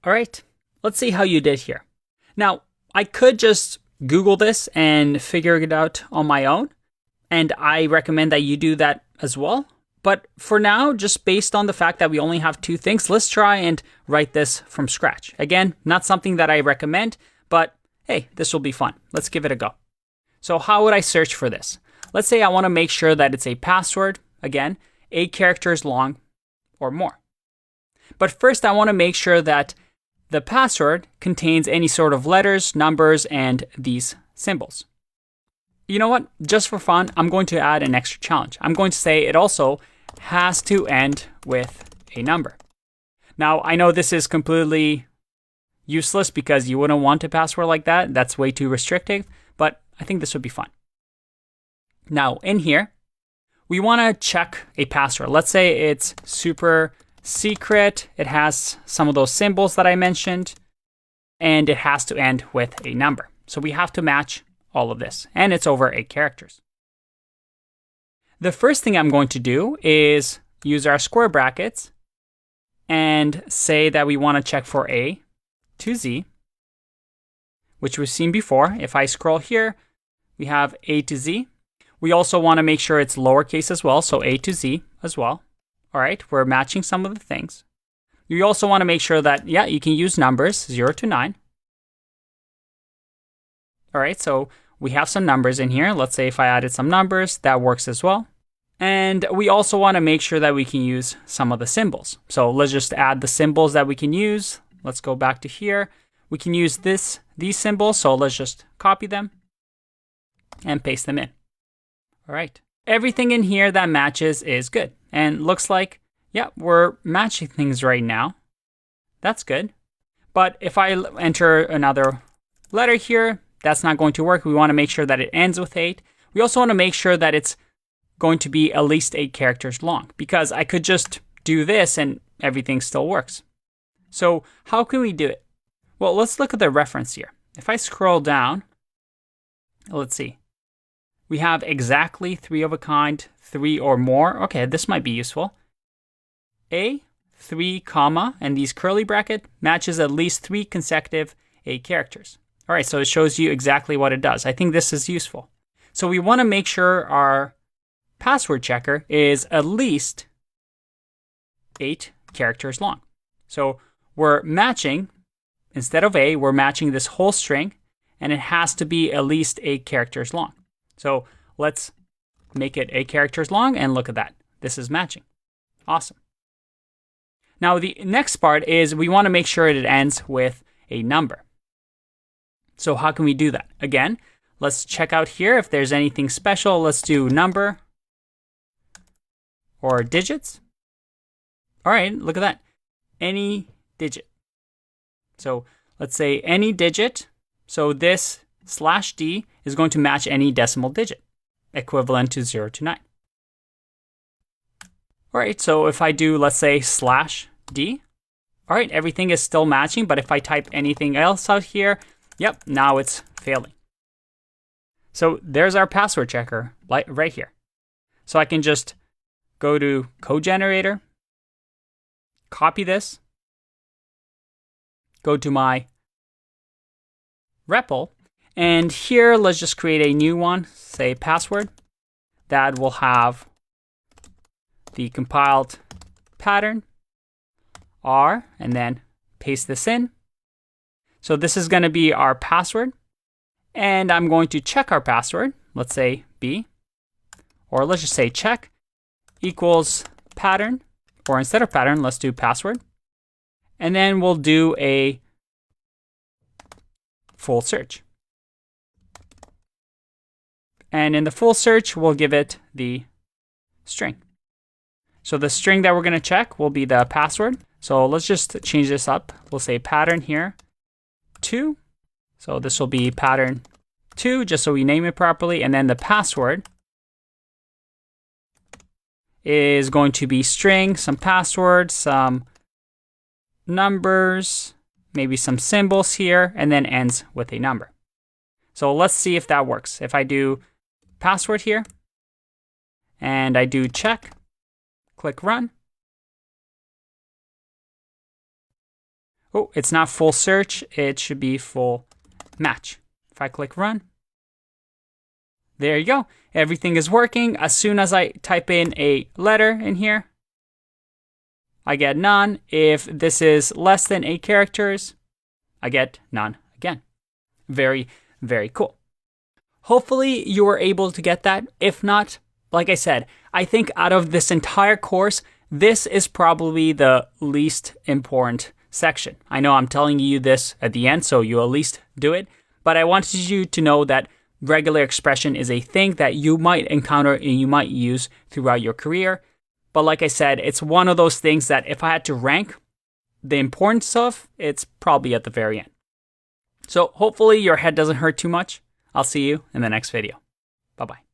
All right, let's see how you did here. Now, I could just Google this and figure it out on my own, and I recommend that you do that as well. But for now, just based on the fact that we only have two things, let's try and write this from scratch. Again, not something that I recommend, but hey, this will be fun. Let's give it a go. So how would I search for this? Let's say I want to make sure that it's a password, again, 8 characters long or more. But first, I want to make sure that the password contains any sort of letters, numbers, and these symbols. You know what? Just for fun, I'm going to add an extra challenge. I'm going to say it also has to end with a number. Now, I know this is completely useless because you wouldn't want a password like that. That's way too restrictive, but I think this would be fun. Now, in here, we want to check a password. Let's say it's super secret. It has some of those symbols that I mentioned, and it has to end with a number. So we have to match all of this, and it's over 8 characters. The first thing I'm going to do is use our square brackets and say that we want to check for A to Z, which we've seen before. If I scroll here, we have A to Z. We also want to make sure it's lowercase as well, so A to Z as well. All right, we're matching some of the things. You also want to make sure that, yeah, you can use numbers 0 to 9. All right, so we have some numbers in here. Let's say if I added some numbers, that works as well. And we also want to make sure that we can use some of the symbols. So let's just add the symbols that we can use. Let's go back to here. We can use these symbols, so let's just copy them and paste them in. All right, everything in here that matches is good. And looks like, yeah, we're matching things right now. That's good. But if I enter another letter here, that's not going to work. We want to make sure that it ends with 8. We also want to make sure that it's going to be at least 8 characters long, because I could just do this and everything still works. So how can we do it? Well, let's look at the reference here. If I scroll down, let's see. We have exactly 3 of a kind, 3 or more. Okay, this might be useful. A, 3, comma, and these curly bracket matches at least 3 consecutive 8 characters. All right, so it shows you exactly what it does. I think this is useful. So we want to make sure our password checker is at least 8 characters long. So we're matching, instead of A, we're matching this whole string, and it has to be at least 8 characters long. So let's make it 8 characters long, and look at that. This is matching. Awesome. Now the next part is we want to make sure it ends with a number. So how can we do that? Again, let's check out here if there's anything special. Let's do number or digits. All right, look at that. Any digit. So let's say any digit. So this /D is going to match any decimal digit, equivalent to 0 to 9. All right, so if I do, let's say /D, all right, everything is still matching, but if I type anything else out here, yep, now it's failing. So there's our password checker right here. So I can just go to code generator, copy this, go to my REPL, and here let's just create a new one, say password, that will have the compiled pattern, R, and then paste this in. So this is going to be our password, and I'm going to check our password. Let's say B, or let's just say check equals pattern, or instead of pattern, let's do password. And then we'll do a full search. And in the full search, we'll give it the string. So the string that we're going to check will be the password. So let's just change this up. We'll say pattern here, 2. So this will be pattern 2, just so we name it properly. And then the password is going to be string, some password, some numbers, maybe some symbols here, and then ends with a number. So let's see if that works. If I do password here, and I do check, click run. Oh, it's not full search. It should be full match. If I click run, there you go. Everything is working. As soon as I type in a letter in here, I get none. If this is less than 8 characters, I get none again. Very, very cool. Hopefully you were able to get that. If not, like I said, I think out of this entire course, this is probably the least important section. I know I'm telling you this at the end, so you at least do it. But I wanted you to know that regular expression is a thing that you might encounter and you might use throughout your career. But like I said, it's one of those things that if I had to rank the importance of, it's probably at the very end. So hopefully your head doesn't hurt too much. I'll see you in the next video. Bye-bye.